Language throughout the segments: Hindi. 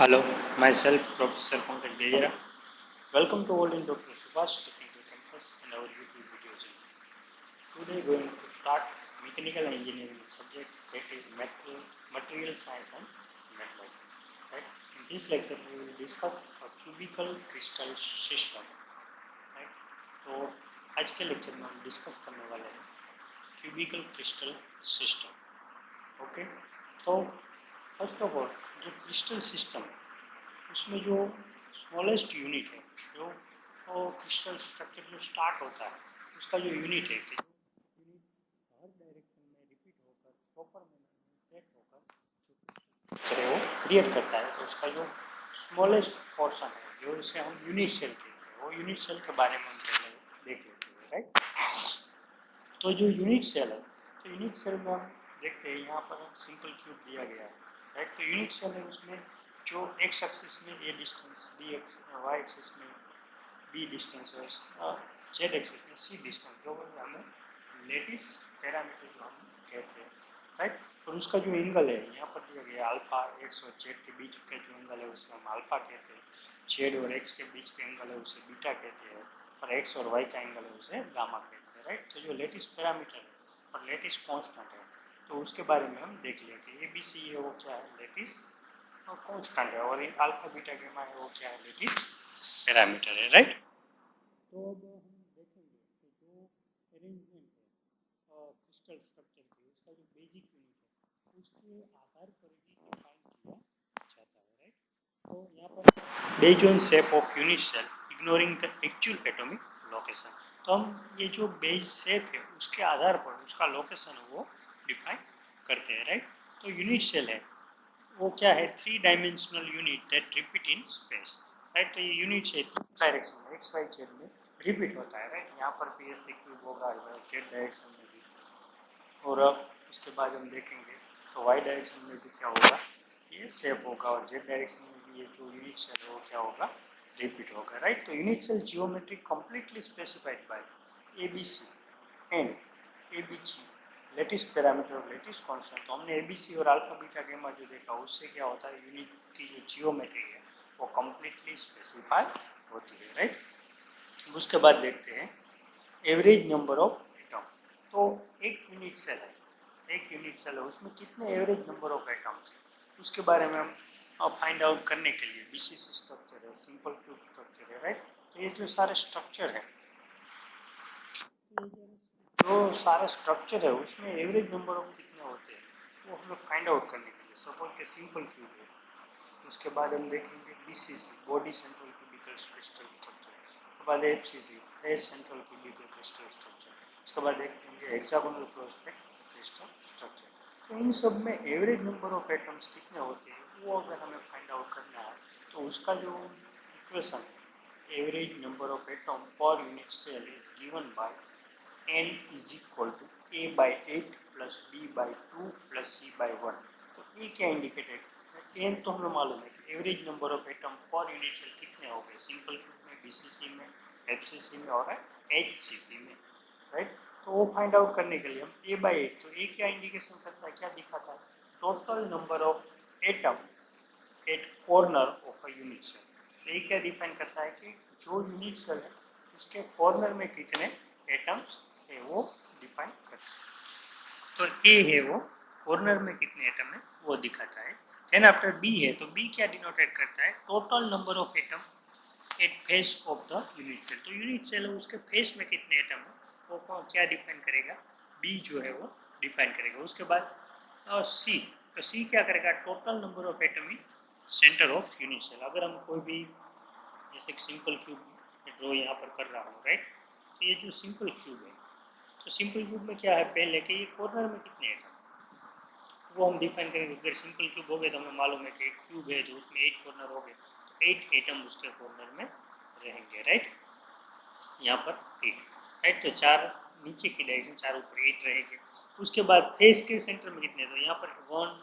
Hello, myself Professor Pankaj Dejara. Welcome to all in Dr. Subhash Technical Campus and our YouTube video channel. Today going to start mechanical engineering subject, that is material science and metallurgy. Right? In this lecture we will discuss a cubical crystal system. Right? तो आज के लेक्चर में हम डिस्कस करने वाले हैं क्यूबिकल क्रिस्टल सिस्टम. ओके, तो फर्स्ट ऑफ ऑल जो क्रिस्टल सिस्टम उसमें जो स्मॉलेस्ट यूनिट है, जो क्रिस्टल स्ट्रक्चर जो स्टार्ट होता है उसका जो यूनिट है कि जो यूनिट हर डायरेक्शन में रिपीट होकर प्रॉपर मैनर में सेट होकर जो क्रिस्टल है वो क्रिएट करता है, तो उसका जो स्मॉलेस्ट पोर्शन है जो इसे हम यूनिट सेल कहते हैं, वो यूनिट सेल के बारे में हम पहले देख लेते हैं. राइट, तो जो यूनिट सेल है, तो यूनिट सेल में हम देखते हैं यहाँ पर सिंपल क्यूब दिया गया है. राइट, तो यूनिट सेल है उसमें जो एक्स एक्सिस में A distance, B X Y axis में बी डिस्टेंस और जेड एक्सिस में सी डिस्टेंस, जो हमें लेटिस पैरामीटर जो हम कहते हैं. राइट, और उसका जो एंगल है यहाँ पर दिया गया अल्फा, एक्स और जेड के बीच का जो एंगल है उसे हम अल्फा कहते हैं. जेड और एक्स के बीच का एंगल है उसे बीटा कहते हैं, और एक्स और वाई का एंगल है उसे गामा कहते हैं. राइट, तो जो लेटिस पैरामीटर है और लेटिस कांस्टेंट है, तो उसके बारे में हम देख लिया कि ए बी सी है वो क्या है, लेटिस कांस्टेंट है, और अल्फा बीटा गामा है वो क्या है, लेटिस पैरामीटर है. राइट, तो अब हम देखेंगे कि जो अरेंजमेंट है क्रिस्टल स्ट्रक्चर की, उसका जो बेसिक यूनिट है उसके आधार पर ही डिफाइन किया जाता है. राइट, तो यहाँ पर based on shape of unit cell ignoring the actual atomic location, तो हम ये जो बेस शेप है उसके आधार पर उसका लोकेशन है वो डिफाइन करते हैं. राइट, तो यूनिट सेल है वो क्या है, 3 dimensional unit that repeat in space. Right, तो ये यूनिट है डायरेक्शन में एक्स वाई जेड में रिपीट होता है. राइट, यहाँ पर भी ऐसे क्यूब होगा जेड डायरेक्शन में भी, और अब उसके बाद हम देखेंगे तो वाई डायरेक्शन में भी क्या होगा, ये शेप होगा, और जेड डायरेक्शन में भी ये जो यूनिट सेल है वो क्या होगा, रिपीट होगा. राइट, तो unit cell geometry completely specified by A B C and A B G lattice parameter और लेटिस कांस्टेंट. तो हमने ए बी सी और अल्फा बीटा गामा जो देखा, उससे क्या होता है, यूनिट की जो जियोमेट्री है वो कंप्लीटली स्पेसिफाई होती है. राइट, उसके बाद देखते हैं एवरेज नंबर ऑफ एटम. तो एक यूनिट सेल है उसमें कितने एवरेज नंबर ऑफ एटम्स है, उसके बारे में हम फाइंड आउट करने के लिए बीसीसी स्ट्रक्चर है, सिंपल क्यूब स्ट्रक्चर है. राइट, तो ये जो सारे स्ट्रक्चर है, जो सारे स्ट्रक्चर है उसमें एवरेज नंबर ऑफ कितने होते हैं वो हमें फाइंड आउट करने के लिए, सपोज के सिंपल क्यूब है, उसके बाद हम देखेंगे BCC body central cubical crystal structure, उसके बाद FCC face central cubical crystal structure, उसके बाद देखेंगे हेक्सागोनल प्रोस्पेक्ट क्रिस्टल स्ट्रक्चर. तो इन सब में एवरेज नंबर ऑफ एटम्स कितने होते हैं वो अगर हमें फाइंड आउट करना है, तो उसका जो इक्वेशन है, average number of atom per unit cell is given by n is equal to a by 8 plus b by 2 plus c by 1. तो ये क्या इंडिकेटेड, n तो हमें मालूम है कि average number of atom per unit cell कितने हो गए सिंपल क्यूब में, बीसीसी में, एफसीसी में और एचसीपी में. राइट, तो वो फाइंड आउट करने के लिए हम a by 8, तो ये क्या इंडिकेशन करता है, क्या दिखाता है, total number of atom at corner of a unit cell. तो ये क्या डिपेंड करता है कि जो यूनिट सेल है उसके कॉर्नर में कितने एटम्स है वो डिफाइन करता है. तो ए है वो कॉर्नर में कितने एटम है वो दिखाता है. देन आफ्टर बी है, तो बी क्या डिनोटेट करता है, total number of atom at face of the unit cell. तो यूनिट सेल है उसके फेस में कितने एटम है वो क्या डिफाइन करेगा, बी जो है वो डिफाइन करेगा. उसके बाद सी, तो सी क्या करेगा, total number of atom in centre of unit cell. अगर हम कोई भी जैसे सिंपल क्यूब ड्रॉ यहाँ पर कर रहा हूँ. राइट, तो ये जो सिंपल क्यूब है, तो सिंपल क्यूब में क्या है, पहले कि ये कॉर्नर में कितने एटम वो हम डिफाइन करेंगे. अगर सिंपल क्यूब हो गए तो हमें मालूम है कि एक क्यूब है तो उसमें 8 कॉर्नर हो गए, तो 8 एटम उसके कॉर्नर में रहेंगे. राइट, यहाँ पर 8. राइट, तो 4 नीचे की डायरेक्शन, 4 ऊपर 8 रहेंगे. उसके बाद फेस के सेंटर में कितने, तो यहाँ पर 1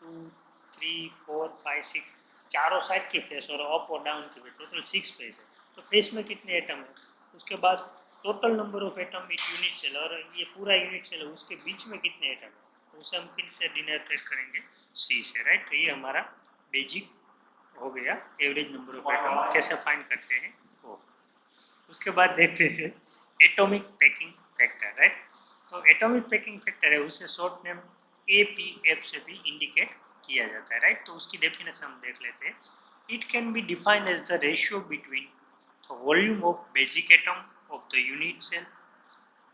2 3 4 5 6 चारों साइड के फेस और अप और डाउन के फेस, टोटल 6 फेस है. तो फेस में कितने एटम है, उसके बाद total number of atom it unit cell, और ये पूरा यूनिट सेल है उसके बीच में कितने एटम है, तो उसे हम किन से डिनोटेट करेंगे, सी से. राइट, तो ये हमारा बेसिक हो गया एवरेज नंबर ऑफ एटम कैसे फाइंड करते हैं वो। उसके बाद देखते हैं एटॉमिक पैकिंग फैक्टर, राइट। तो एटॉमिक पैकिंग फैक्टर है उसे शॉर्ट नेम APF से भी इंडिकेट किया जाता है, राइट। तो उसकी डेफिनेशन हम देख लेते हैं। It can be defined as the ratio between the volume of basic atom of the unit cell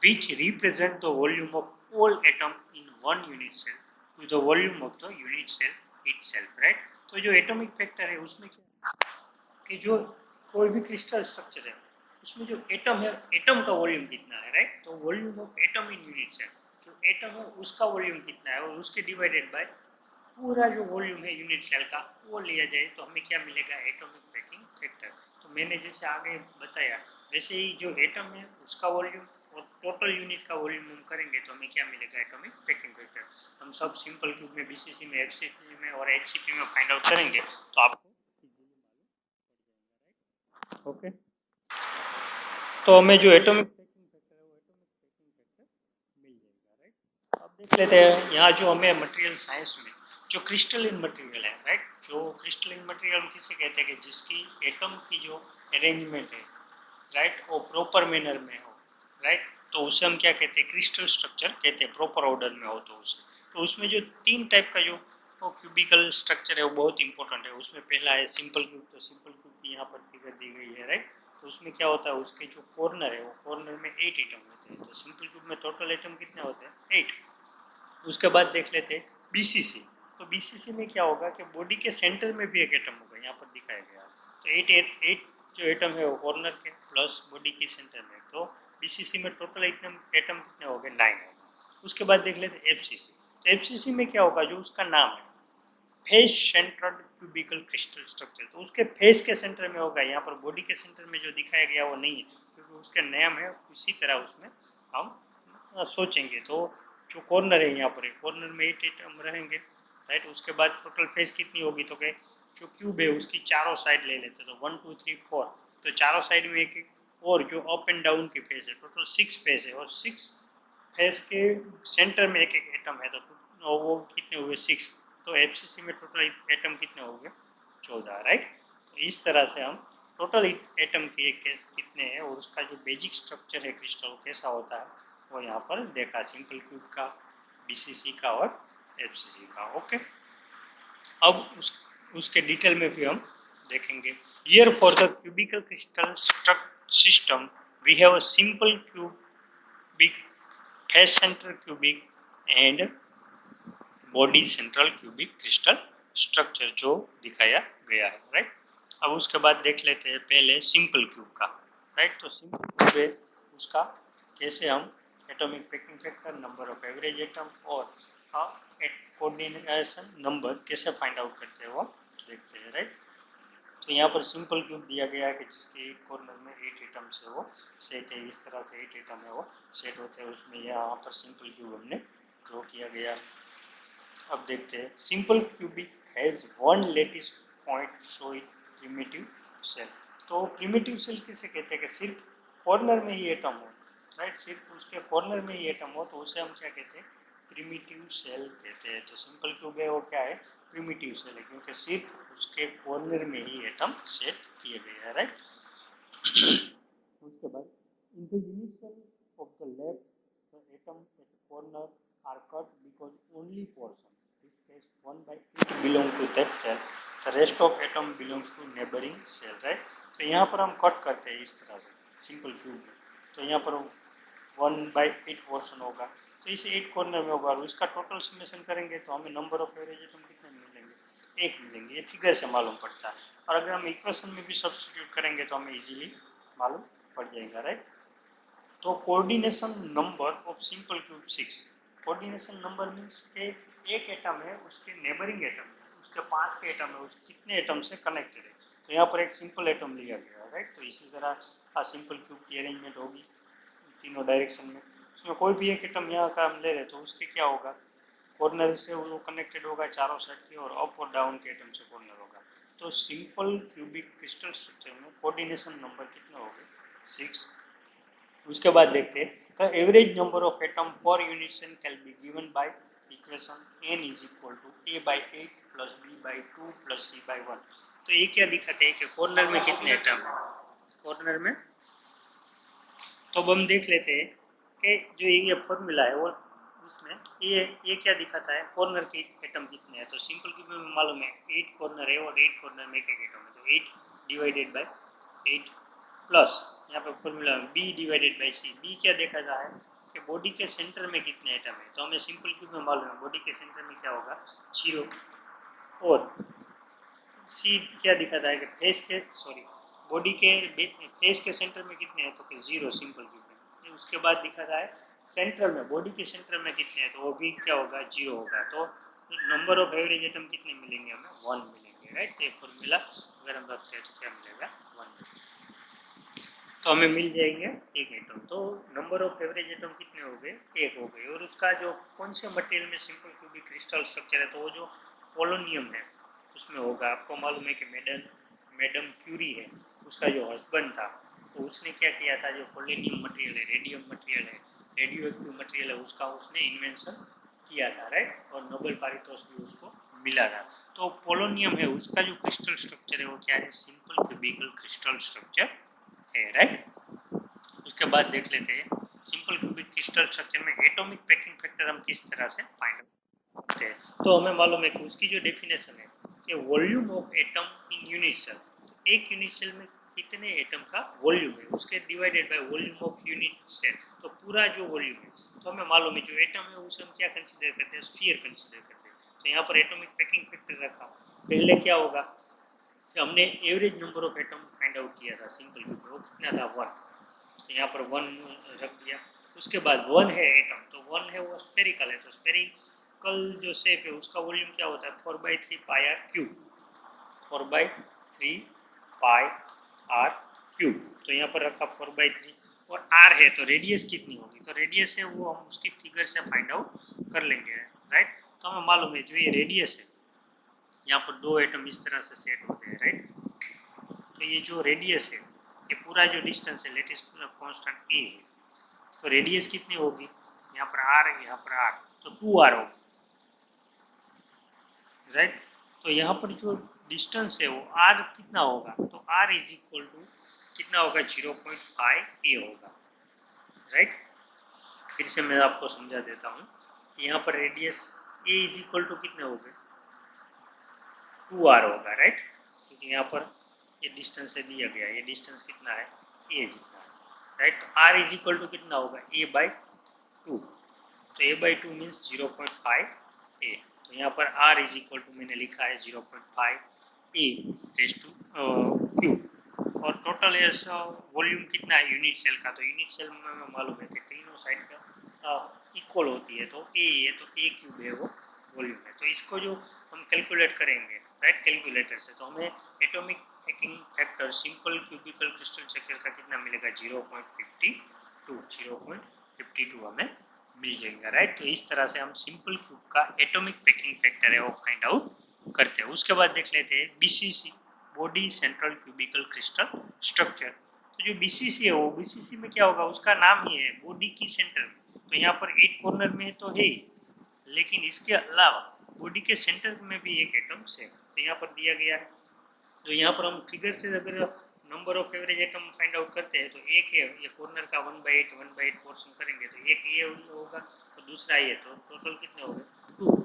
which represent the volume of all atom in one unit cell to the volume of the unit cell itself, right। तो जो एटॉमिक फैक्टर है उसमें क्या कि जो कोई भी क्रिस्टल स्ट्रक्चर है उसमें जो एटम है, एटम का वॉल्यूम कितना है, राइट। तो volume of atom in unit cell, जो एटम है उसका वॉल्यूम कितना है और उसके डिवाइडेड बाय पूरा जो वॉल्यूम है यूनिट सेल का वो लिया जाए तो हमें क्या मिलेगा, एटॉमिक पैकिंग फैक्टर। तो मैंने जैसे आगे बताया वैसे ही जो एटम है उसका वॉल्यूम और टोटल यूनिट का वॉल्यूम हम करेंगे तो हमें क्या मिलेगा, एटॉमिक पैकिंग फैक्टर। हम सब सिंपल क्यूब में, BCC में, FCP में और HCP में फाइंड आउट करेंगे तो आपको ओके। तो हमें जो एटॉमिक पैकिंग फैक्टर है वो एटॉमिक पैकिंग फैक्टर मिल जाएगा, राइट। अब देख लेते हैं यहाँ जो हमें मटेरियल साइंस में जो क्रिस्टलिन मटेरियल है, राइट। जो क्रिस्टलिन मटेरियल हम किसे कहते हैं कि जिसकी एटम की जो अरेंजमेंट है, राइट, वो प्रॉपर मैनर में हो, राइट। तो उसे हम क्या कहते हैं, क्रिस्टल स्ट्रक्चर कहते हैं, प्रॉपर ऑर्डर में हो। तो उसमें जो 3 टाइप का जो वो क्यूबिकल स्ट्रक्चर है वो बहुत इंपॉर्टेंट है। उसमें पहला है सिंपल क्यूब। तो सिंपल क्यूब की यहाँ पर फिगर दी गई है, राइट। तो उसमें क्या होता है, उसके जो कॉर्नर है वो कॉर्नर में 8 एटम होते हैं। तो सिंपल क्यूब में टोटल एटम कितने होते हैं, 8। उसके बाद देख लेते हैं BCC। तो BCC में क्या होगा कि बॉडी के सेंटर में भी एक एटम होगा, यहाँ पर दिखाया गया है। तो 8 जो एटम है वो कॉर्नर के प्लस बॉडी के सेंटर में। तो BCC में टोटल एटम कितने हो गए, 9 होगा। उसके बाद देख लेते हैं FCC। तो FCC में क्या होगा, जो उसका नाम है face centred cubical crystal structure, तो उसके फेस के सेंटर में होगा। यहाँ पर बॉडी के सेंटर में जो दिखाया गया वो नहीं है क्योंकि उसका नाम है, इसी तरह उसमें हम सोचेंगे। तो जो कॉर्नर है यहाँ पर, कॉर्नर में 8 एटम रहेंगे, राइट। उसके बाद टोटल फेस कितनी होगी, तो क्या जो क्यूब है उसकी चारों साइड ले लेते तो 1 2 3 4। तो चारों साइड में एक और जो अप एंड डाउन की फेस है, टोटल 6 फेस है और 6 फेस के सेंटर में एक एटम है। तो वो कितने हुए, 6। तो FCC में टोटल एटम कितने हो गए, 14, राइट। तो इस तरह से हम टोटल एटम के केस कितने हैं और उसका जो बेसिक स्ट्रक्चर है क्रिस्टल कैसा होता है वो यहाँ पर देखा, सिंपल क्यूब का, BCC का और FCC का, ओके। अब उसके डिटेल में भी हम देखेंगे। Here for the cubical crystal system we have a simple cubic, face centre cubic and body central cubic crystal structure जो दिखाया गया है, राइट। अब उसके बाद देख लेते हैं पहले सिंपल क्यूब का, राइट। तो सिंपल क्यूब है उसका कैसे हम atomic packing factor, number of average atom और कोऑर्डिनेशन नंबर कैसे फाइंड आउट करते हैं वो देखते हैं, राइट। तो यहाँ पर सिंपल क्यूब दिया गया है कि जिसके एक कॉर्नर में 8 एटम से वो सेट है, इस तरह से 8 एटम है वो सेट होते हैं उसमें। यहाँ पर सिंपल क्यूब हमने ड्रॉ किया गया है। अब देखते हैं simple cubic has 1 lattice point show it primitive cell. तो प्रिमिटिव सेल किसे कहते हैं कि सिर्फ कॉर्नर में ही एटम हो, राइट। सिर्फ उसके कॉर्नर में ही एटम हो तो उसे हम क्या कहते हैं, प्रिमिटिव सेल कहते हैं। तो सिंपल क्यूब है वो क्या है, प्रिमिटिव सेल है क्योंकि सिर्फ उसके कॉर्नर में ही एटम सेट किए गए हैं, राइट। उसके बाद in the unit cell of the left the atom at corner are cut because only portion, this case 1/8 belong to that cell, the rest of atom belongs to neighboring cell, right। तो यहाँ पर हम कट करते हैं इस तरह से सिंपल क्यूब में। तो यहाँ पर 1/8 पोर्शन होगा तो इसे 8 कॉर्नर में होगा और इसका टोटल समेशन करेंगे तो हमें नंबर ऑफ एवरेज एटम कितने मिलेंगे, 1 मिलेंगे। ये फिगर से मालूम पड़ता है और अगर हम इक्वेशन में भी सब्स्टिट्यूट करेंगे तो हमें इजीली मालूम पड़ जाएगा, राइट। तो coordination number of simple cube 6। Coordination number means के एक एटम है उसके नेबरिंग एटम, उसके पास के एटम है, उस कितने एटम से कनेक्टेड है। तो यहाँ पर एक सिंपल एटम लिया गया है, राइट। तो इसी तरह सिंपल क्यूब की अरेंजमेंट होगी तीनों डायरेक्शन में। उसमें कोई भी एक एटम यहाँ का हम ले रहे तो उसके क्या होगा, कॉर्नर से वो कनेक्टेड होगा चारों साइड के और अप और डाउन के एटम से कॉर्नर होगा। तो सिंपल क्यूबिक क्रिस्टल स्ट्रक्चर में कोऑर्डिनेशन नंबर कितने हो गए, 6। उसके बाद देखते हैं the average number of atom per unit cell can be given by equation n is equal to a/8 plus b/2 plus c/1। तो ये क्या दिखाते हैं कि कॉर्नर में कितने एटम है, कॉर्नर में। तो अब हम देख लेते हैं कि जो ये फॉर्मूला है वो उसमें ये क्या दिखाता है, कॉर्नर के एटम कितने हैं। तो सिंपल क्यूब में मालूम है 8 कॉर्नर है और 8 कॉर्नर में एक एटम है, तो 8 डिवाइडेड बाय 8 प्लस यहाँ पे फॉर्मूला में B divided by C. B क्या देखा जा है कि बॉडी के सेंटर में कितने एटम है। तो हमें सिंपल क्यूब में मालूम है बॉडी के सेंटर में क्या होगा 0, और सी क्या दिखाता है कि बॉडी के फेस के सेंटर में कितने हैं, तो कि 0 सिंपल क्यूब में। उसके बाद दिखाता है सेंटर में, बॉडी के सेंटर में कितने हैं, तो वो भी क्या होगा 0 होगा। तो नंबर ऑफ एवरेज एटम कितने मिलेंगे हमें, 1 मिलेंगे, राइट। तो ये फॉर्मूला अगर हम रखते हैं तो क्या मिलेगा 1, तो हमें मिल जाएंगे एक एटम। तो नंबर ऑफ एवरेज एटम कितने हो गए, 1 हो गए। और उसका जो कौन से मटेरियल में सिंपल क्यूबिक क्रिस्टल स्ट्रक्चर है, तो वो जो पोलोनियम है उसमें होगा। आपको मालूम है कि मैडम क्यूरी है, उसका जो हस्बैंड था, तो उसने क्या किया था, जो पोलोनियम मटेरियल है, रेडियम मटेरियल है, रेडियो एक्टिव मटेरियल है, उसका उसने इन्वेंशन किया था, राइट। और नोबेल पारितोषिक भी उसको मिला था। तो पोलोनियम है, उसका जो क्रिस्टल स्ट्रक्चर है वो क्या है, सिंपल क्यूबिकल क्रिस्टल स्ट्रक्चर है, राइट। उसके बाद देख लेते हैं सिंपल क्यूबिक क्रिस्टल स्ट्रक्चर में एटॉमिक पैकिंग फैक्टर हम किस तरह से फाइंड आउट करते हैं। तो हमें मालूम है कि उसकी जो डेफिनेशन है कि volume of atom in unit cell, एक यूनिट सेल में कितने एटम का वॉल्यूम है उसके divided by volume of unit cell, तो पूरा जो वॉल्यूम है। तो हमें मालूम है जो एटम है उसे हम क्या कंसीडर करते हैं, स्फीयर कंसीडर करते हैं। तो यहाँ पर एटॉमिक पैकिंग फैक्टर रखा। पहले क्या होगा कि हमने average number of atom find out किया था सिंपल क्यूब में, वो कितना था 1, तो यहाँ पर 1 रख दिया। उसके बाद 1 है एटम, तो 1 है वो स्फेरिकल है, तो स्फेरिकल जो शेप है उसका वॉल्यूम क्या होता है 4/3 pi r cube, 4/3 pi r cube. तो यहाँ पर रखा 4/3, और आर है तो रेडियस कितनी होगी, तो रेडियस है वो हम उसकी फिगर से फाइंड आउट कर लेंगे, राइट। तो हमें मालूम है जो ये रेडियस है, यहाँ पर 2 एटम इस तरह से सेट होते हैं, राइट। तो ये जो रेडियस है, ये पूरा जो डिस्टेंस है लेटिस कांस्टेंट ए है, तो रेडियस कितनी होगी, यहाँ पर आर है, यहाँ पर आर, तो 2r होगी, राइट। तो यहाँ पर जो डिस्टेंस है वो r कितना होगा, तो r इज इक्वल टू कितना होगा 0.5 ए होगा, राइट। फिर से मैं आपको समझा देता हूँ। यहाँ पर radius A is equal to कितने हो गए 2r होगा, राइट, क्योंकि यहाँ पर ये डिस्टेंस से दिया गया, ये डिस्टेंस कितना है ए जितना है, राइट। तो r इज इक्वल टू कितना होगा a/2, तो a/2 मीन्स 0.5 ए। तो यहाँ पर r इज इक्वल टू मैंने लिखा है 0.5 ए रेज टू क्यूब। और टोटल वॉल्यूम कितना है यूनिट सेल का, तो यूनिट सेल में हमें मालूम है कि तीनों साइड का इक्वल होती है, तो ए है तो ए क्यूब है वो वॉल्यूम है। तो इसको जो हम कैलकुलेट करेंगे, राइट, कैलकुलेटर से, तो हमें atomic packing factor simple cubical crystal structure का कितना मिलेगा 0.52 हमें मिल जाएगा, राइट। तो इस तरह से हम सिंपल क्यूब का एटॉमिक पैकिंग फैक्टर है वो फाइंड आउट करते हैं। उसके बाद देख लेते हैं BCC, body central cubical crystal structure. तो जो बीसीसी है वो बीसीसी में क्या होगा, उसका नाम ही है बॉडी की सेंटर में। तो यहाँ पर 8 कॉर्नर में तो है ही, लेकिन इसके अलावा बॉडी के सेंटर में भी एक एटम है, तो यहाँ पर दिया गया है। तो यहाँ पर हम फिगर से अगर number of average atom find out करते हैं तो एक है ये कॉर्नर का 1/8 पोर्शन करेंगे तो एक ये होगा, तो दूसरा ये, तो टोटल कितने हो गए 2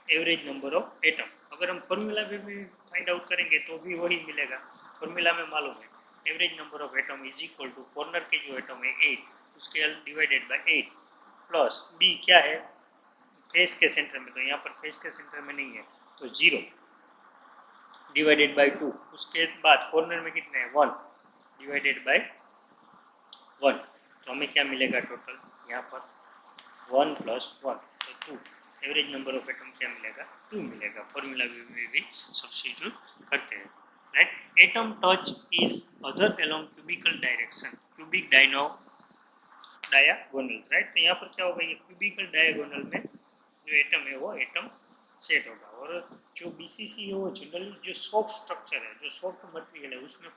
एवरेज नंबर ऑफ एटम। अगर हम फॉर्मूला भी फाइंड आउट करेंगे तो भी वही मिलेगा। फॉर्मूला में मालूम है average number of atom is equal to corner के जो एटम है 8 उसके डिवाइडेड बाय 8 प्लस बी क्या है फेस के सेंटर में, तो यहाँ पर फेस के सेंटर में नहीं है तो 0 डिवाइडेड बाय 2। उसके बाद कॉर्नर में कितने हैं 1 डिवाइडेड बाय 1, तो हमें क्या मिलेगा टोटल यहाँ पर 1 + 1 तो 2। एवरेज नंबर ऑफ एटम क्या मिलेगा 2 मिलेगा। फॉर्मूला में भी सब्स्टिट्यूट करते हैं, right. Atom touch each other along cubical direction cubic diagonal, right. तो यहाँ पर क्या होगा, ये क्यूबिकल डायगोनल में जो एटम है वो एटम सेट होगा। और जो बीसीसी है वो जनरली जो सॉफ्ट स्ट्रक्चर है, जो सॉफ्ट मटेरियल है उसमें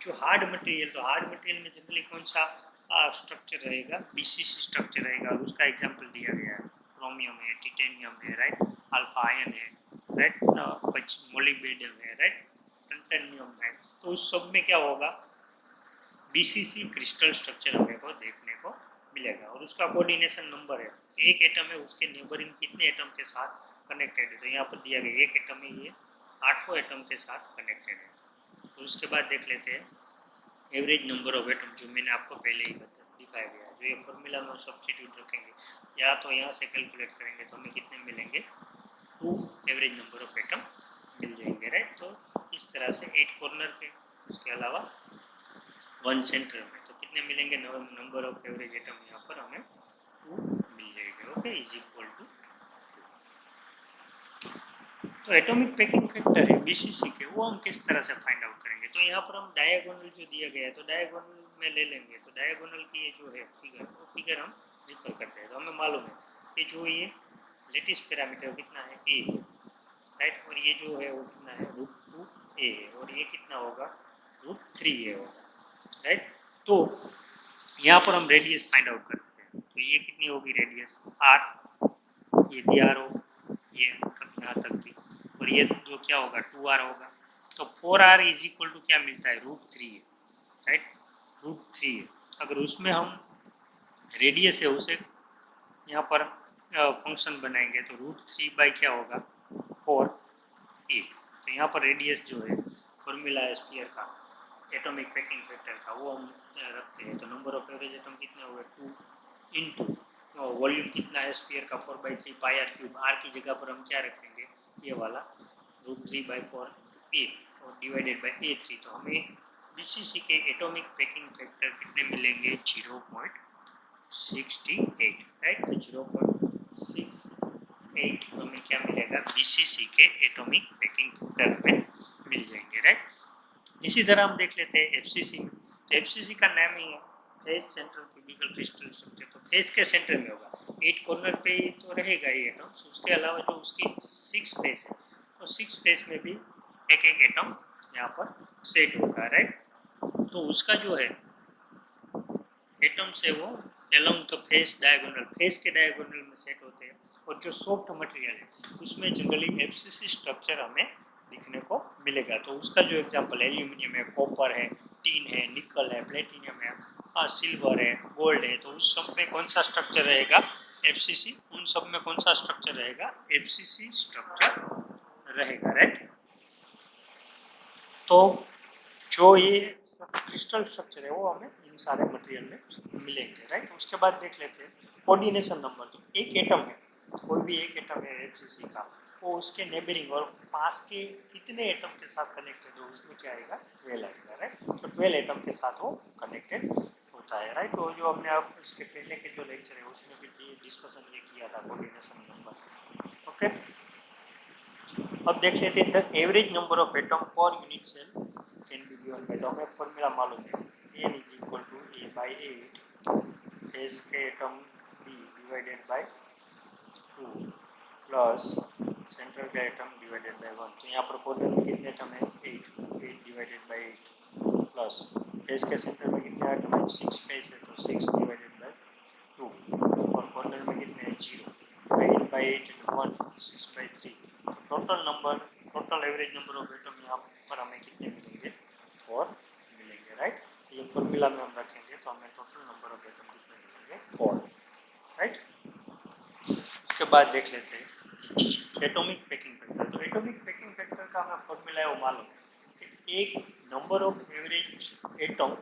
जो हार्ड मटेरियल, तो हार्ड मटेरियल में जनरली कौन सा स्ट्रक्चर रहेगा, बीसीसी स्ट्रक्चर रहेगा। और उसका एग्जांपल दिया गया है क्रोमियम है, टिटेनियम है, राइट, अल्फा आयन है, राइट, मोलिब्डेनम है, राइट, टिटेनियम है। तो उस सब में क्या होगा, बीसीसी क्रिस्टल स्ट्रक्चर हमें को देखने को मिलेगा। और उसका कोऑर्डिनेशन नंबर है, एक एटम है उसके नेबरिंग कितने एटम के साथ कनेक्टेड है। तो यहाँ पर दिया गया एक एटम है, ये 8 एटम के साथ कनेक्टेड है। तो उसके बाद देख लेते हैं एवरेज नंबर ऑफ एटम, जो मैंने आपको पहले ही दिखाया गया। जो ये फॉर्मूला में सब्स्टिट्यूट रखेंगे या तो यहाँ से कैलकुलेट करेंगे तो हमें कितने मिलेंगे, 2 एवरेज नंबर ऑफ एटम मिल जाएंगे, राइट। तो इस तरह से 8 कॉर्नर के, उसके अलावा 1 सेंटर में, तो कितने मिलेंगे, नंबर ऑफ एवरेज एटम यहाँ पर हमें 2 मिल जाएंगे। Okay, is equal to 2। तो एटॉमिक पैकिंग फैक्टर है बीसीसी के, वो हम किस तरह से फाइंड आउट करेंगे। तो यहाँ पर हम डायगोनल जो दिया गया है तो डायगोनल में ले लेंगे। तो डायगोनल की ये जो है फिगर, वो फिगर हम रिफर करते हैं। तो हमें मालूम है कि जो ये लेटेस्ट पैरामीटर कितना है, ए है, राइट। और ये जो है वो कितना है, √2a है। और ये कितना होगा, √3a होगा, राइट। तो यहाँ पर हम रेडियस फाइंड आउट करते हैं। तो ये कितनी होगी रेडियस, r, ये भी r होगा, ये यहाँ तक थी। और ये दो क्या होगा, 2r होगा। तो 4r इज इक्वल टू क्या मिलता है, √3 है, राइट, √3 है। अगर उसमें हम रेडियस है उसे यहाँ पर फंक्शन बनाएंगे तो √3 बाई क्या होगा, 4a। तो यहाँ पर रेडियस जो है फॉर्मूला है स्फीयर का, एटॉमिक पैकिंग फैक्टर का, वो हम रखते हैं। तो नंबर ऑफ एवरेज एटम कितने हुए, 2 इंटू वॉल्यूम कितना है स्फीयर का, 4/3 पाई आर क्यूब। आर की जगह पर हम क्या रखेंगे, ये वाला √3/4 a और डिवाइडेड बाई a3। तो हमें बीसीसी के एटॉमिक पैकिंग फैक्टर कितने मिलेंगे, 0.68, राइट। तो 0.68 हमें क्या मिलेगा, बीसीसी के एटॉमिक पैकिंग फैक्टर हमें मिल जाएंगे, राइट। इसी तरह हम देख लेते हैं एफसीसी में। तो एफसीसी का नाम ही है face central cubical crystal structure. तो फेस के सेंटर में होगा, 8 कॉर्नर पे ही तो रहेगा ये एटम्स। उसके अलावा जो उसकी 6 फेस है, तो 6 फेस में भी एक एक एटम यहाँ पर सेट होगा, राइट। तो उसका जो है एटम्स है वो along the face diagonal, face के डायगोनल में सेट होते हैं। और जो सॉफ्ट मटेरियल है उसमें जनरली एफसीसी स्ट्रक्चर हमें दिखने को मिलेगा। तो उसका जो एग्जांपल एल्यूमिनियम है, कॉपर है, टीन है, निकल है, प्लेटिनियम है, सिल्वर है, गोल्ड है। तो उस सब में कौन सा स्ट्रक्चर रहेगा, एफसीसी। उन सब में कौन सा स्ट्रक्चर रहेगा, एफसीसी स्ट्रक्चर रहेगा, राइट। तो जो ये क्रिस्टल स्ट्रक्चर है वो हमें इन सारे मटेरियल में मिलेंगे, राइट। उसके बाद देख लेते हैं कोऑर्डिनेशन नंबर। तो एक एटम है, कोई भी एक एटम है एफसीसी का, वो उसके नेबरिंग और पास के कितने एटम के साथ कनेक्टेड हो, उसमें क्या आएगा, 12 आएगा, राइट। तो 12 एटम के साथ वो कनेक्टेड होता है, राइट। तो जो हमने अब इसके पहले के जो लेक्चर है उसमें भी डिस्कशन ये किया था कोऑर्डिनेशन नंबर, ओके। अब देख लेते हैं the average number of atom per unit cell can be given by. तो हमें फॉर्मूला मालूम है, n is equal to a/8 face के atom b divided by 2 plus centre का एटम डिवाइडेड बाय 1। तो यहाँ पर कॉर्नर में कितने एटम है, 8 डिवाइडेड बाय 8 प्लस फेस के सेंटर में कितने एटम है, 6 फेस है तो 6 डिवाइडेड बाय 2 और कॉर्नर में कितने हैं, 0। 8/8 into 1 6/3। Total average number of atom यहाँ पर हमें कितने मिलेंगे, 4 मिलेंगे, राइट। ये फॉर्मूला में हम रखेंगे तो हमें टोटल नंबर ऑफ एटम कितने मिलेंगे, 4, राइट। उसके बाद देख लेते हैं एटॉमिक पैकिंग फैक्टर। तो एटॉमिक पैकिंग फैक्टर का हमें फॉर्मूला है वो मालूम कि एक number of average atom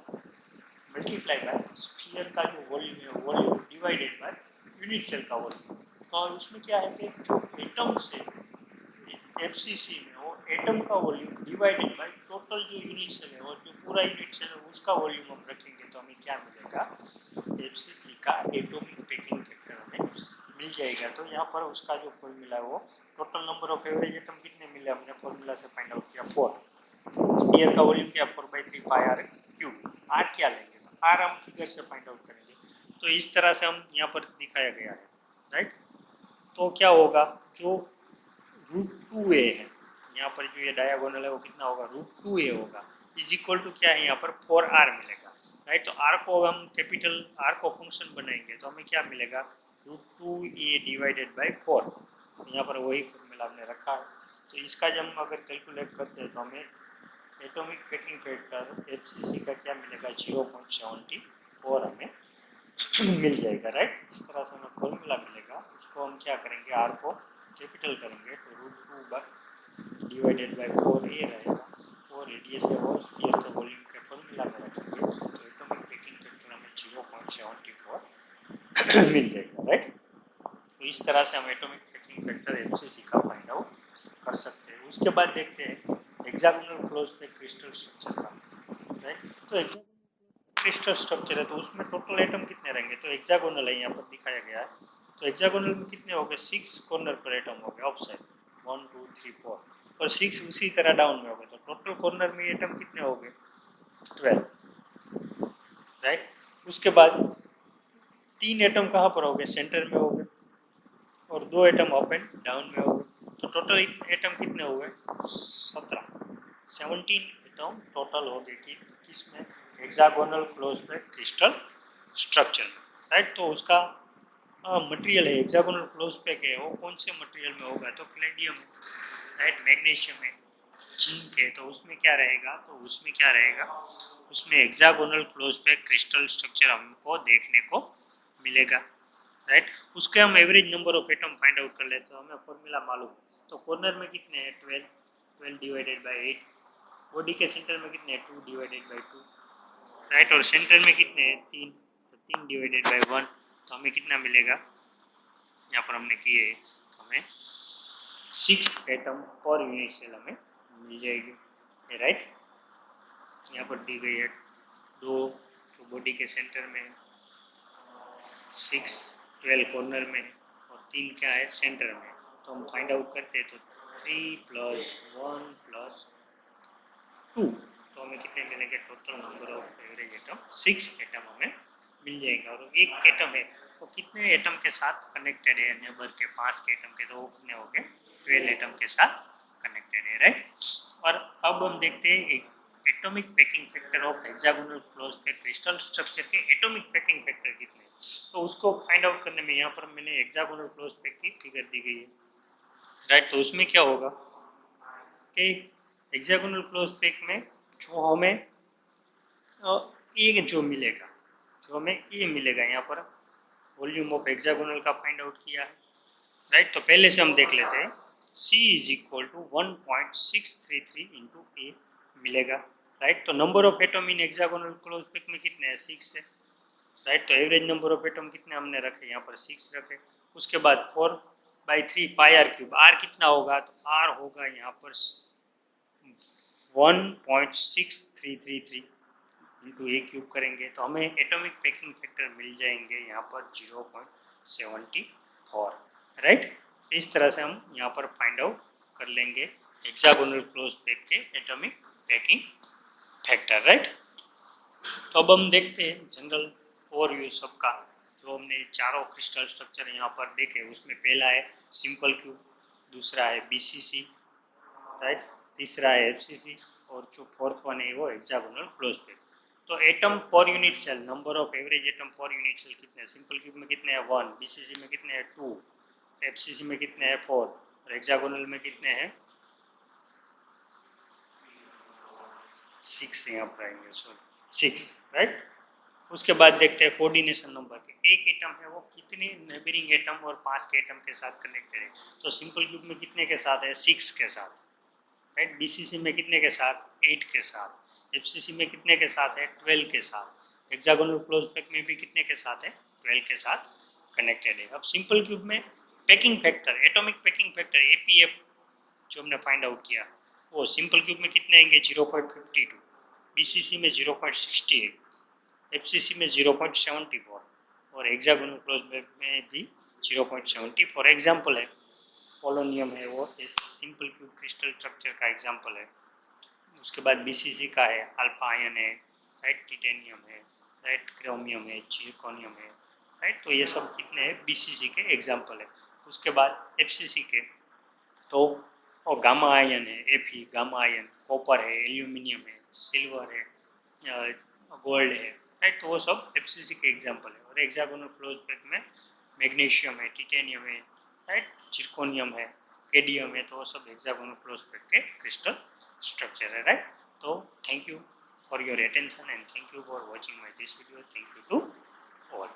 multiply by sphere का जो वॉल्यूम है, volume divided by unit cell का वॉल्यूम। और उसमें क्या है कि जो एटम से एफसीसी में वो एटम का वॉल्यूम डिवाइडेड बाय टोटल जो यूनिट सेल है और जो पूरा यूनिट सेल है उसका वॉल्यूम हम रखेंगे तो हमें क्या मिलेगा, एफसीसी का एटॉमिक पैकिंग फैक्टर हमें मिल जाएगा। तो यहाँ पर उसका जो फॉर्मूला है वो total number of average atom कितने मिले, हमने फॉर्मूला से फाइंड आउट किया 4। स्फीयर का वॉल्यूम क्या, 4/3 पाई आर क्यूब। आर क्या लेंगे, तो आर हम फिगर से फाइंड आउट करेंगे। तो इस तरह से हम यहाँ पर दिखाया गया है, राइट। तो क्या होगा, जो √2a है यहाँ पर, जो ये डायगोनल है वो कितना होगा, √2a होगा, इज इक्वल टू क्या है यहाँ पर 4r मिलेगा, राइट। तो r को हम कैपिटल r को फंक्शन बनाएंगे तो हमें क्या मिलेगा, √2a डिवाइडेड बाय 4। यहाँ पर वही फॉर्मूला हमने रखा है। तो इसका जब हम अगर कैलकुलेट करते हैं तो हमें एटॉमिक पैकिंग फैक्टर एफसीसी का क्या मिलेगा 0.74 हमें मिल जाएगा, राइट। इस तरह से हमें फॉर्मूला मिलेगा, उसको हम क्या करेंगे, आर को कैपिटल करेंगे तो √2 डिवाइडेड बाय 4 ये रहेगा, और रेडियस है वो स्फीयर के वॉल्यूम के फॉर्मूला में रखेंगे तो एटॉमिक पैकिंग फैक्टर हमें 0.74 मिल जाएगा, राइट। तो इस तरह से हम एटॉमिक पैकिंग फैक्टर एफसीसी का फाइंड आउट कर सकते हैं। उसके बाद देखते हैं हेक्सागोनल क्लोज पे क्रिस्टल स्ट्रक्चर का, राइट। तो हेक्सागोनल क्रिस्टल स्ट्रक्चर है तो उसमें टोटल एटम कितने रहेंगे, तो हेक्सागोनल है यहाँ पर दिखाया गया है, तो हेक्सागोनल में कितने हो गए 6 कॉर्नर पर एटम हो गए, ऑफ साइड 1 2 3 4, और 6 उसी तरह डाउन में हो गए, तो टोटल कॉर्नर में एटम कितने हो गए 12, राइट। उसके बाद 3 एटम कहाँ पर हो गए, सेंटर में हो गए, और 2 एटम अप एंड डाउन में हो गए, तो टोटल एटम कितने हो गए 17 एटम टोटल हो गए कि किसमें, हेक्सागोनल क्लोज पे क्रिस्टल स्ट्रक्चर में, राइट। तो उसका मटेरियल है हेक्सागोनल क्लोज पे के वो कौन से मटेरियल में होगा, तो प्लेडियम है, राइट, मैग्नीशियम है, जिंक है, तो उसमें क्या रहेगा, तो उसमें क्या रहेगा, उसमें हेक्सागोनल क्लोज पे क्रिस्टल स्ट्रक्चर हमको देखने को मिलेगा, राइट। उसके हम average number of atom find out कर लेते हैं, हमें फॉर्मूला मालूम है, तो कॉर्नर में कितने हैं 12 डिवाइडेड बाई 8, बॉडी के सेंटर में कितने हैं 2 डिवाइडेड बाई 2, राइट, और सेंटर में कितने हैं 3, तो 3 डिवाइडेड बाई 1, तो हमें कितना मिलेगा, यहाँ पर हमने किए तो हमें 6 एटम पर यूनिट सेल हमें मिल जाएगी, राइट। यहाँ पर दी गई है 2 तो बॉडी के सेंटर में, 6 12 कॉर्नर में, और 3 क्या है सेंटर में, तो हम फाइंड आउट करते हैं तो 3 + 1 + 2, तो हमें कितने मिलेंगे, total number of average atom 6 atom हमें मिल जाएगा, और एक एटम है वो कितने एटम के साथ कनेक्टेड है, नेबर के पास के एटम के, तो वो कितने हो गए 12 एटम के साथ कनेक्टेड है, राइट। और अब हम देखते हैं एक atomic packing factor of hexagonal close पे क्रिस्टल स्ट्रक्चर के एटॉमिक पैकिंग फैक्टर कितने, तो उसको फाइंड आउट करने में यहाँ पर मैंने हेक्सागोनल क्लोज पैक की फिगर दी गई है, राइट। तो उसमें क्या होगा कि हेक्सागोनल क्लोज पैक में जो हमें जो मिलेगा, जो हमें ये मिलेगा, यहाँ पर वॉल्यूम ऑफ हेक्सागोनल का फाइंड आउट किया है, राइट। तो पहले से हम देख लेते हैं C = 1.633 इंटू ए मिलेगा, राइट। तो number of atom in hexagonal close pack में कितने हैं 6 है, राइट। तो एवरेज नंबर ऑफ एटम कितने हमने रखे, यहाँ पर 6 रखे। उसके बाद 4/3 πr³ आर कितना होगा, तो आर होगा यहाँ पर 1.6333 इंटू ए क्यूब करेंगे तो हमें एटॉमिक पैकिंग फैक्टर मिल जाएंगे यहाँ पर 0.74, राइट। इस तरह से हम यहाँ पर फाइंड आउट कर लेंगे हेक्सागोनल क्लोज पैक के एटॉमिक पैकिंग फैक्टर, राइट। तो अब हम देखते हैं जनरल ओवरव्यू सबका, जो हमने चारों क्रिस्टल स्ट्रक्चर यहाँ पर देखे, उसमें पहला है सिंपल क्यूब, दूसरा है बीसीसी, राइट, तीसरा है एफसीसी, और जो फोर्थ वन है वो हेक्सागोनल क्लोज पैक। तो atom per unit cell, number of average atom per unit cell कितने हैं, सिंपल क्यूब में कितने हैं 1, बीसीसी में कितने हैं 2, एफसीसी में कितने हैं 4, और हेक्सागोनल में कितने हैं 6, यहाँ पर आएंगे सॉरी 6, राइट। उसके बाद देखते हैं कोऑर्डिनेशन नंबर के, एक एटम है वो कितने नेबरिंग एटम और पास के एटम के साथ कनेक्टेड है, तो सिंपल क्यूब में कितने के साथ है 6 के साथ, राइट। बीसीसी में कितने के साथ 8 के साथ, एफसीसी में कितने के साथ है 12 के साथ, हेक्सागोनल क्लोज पैक में भी कितने के साथ है 12 के साथ कनेक्टेड है। अब सिंपल क्यूब में packing factor, atomic packing factor APF जो हमने फाइंड आउट किया, वो सिंपल क्यूब में कितने आएंगे 0.52, बीसीसी में 0.68, एफसीसी में 0.74, और हेक्सागोनल क्लोज पैक में भी 0.74 एग्जाम्पल है। पोलोनियम है वो इस सिंपल क्यूब क्रिस्टल स्ट्रक्चर का एग्जाम्पल है। उसके बाद बीसीसी का है अल्फा आयन है, राइट, टिटेनियम है, राइट, क्रोमियम है, जिरकोनियम है, राइट। तो ये सब कितने हैं बीसीसी के एग्जाम्पल है। उसके बाद एफसीसी के तो और गामा आयन है, एफी गामा आयन, कॉपर है, एल्यूमिनियम है, सिल्वर है, गोल्ड है, राइट। तो वो सब एफसीसी के एग्जाम्पल है। और हेक्सागोनल क्लोज पैक में मैग्नीशियम है, टिटेनियम है, राइट, जिरकोनियम है, केडीएम है तो सब हेक्सागोनल क्लोज पैक के क्रिस्टल स्ट्रक्चर है, राइट। तो thank you for your attention and thank you for watching my this video. Thank you to all.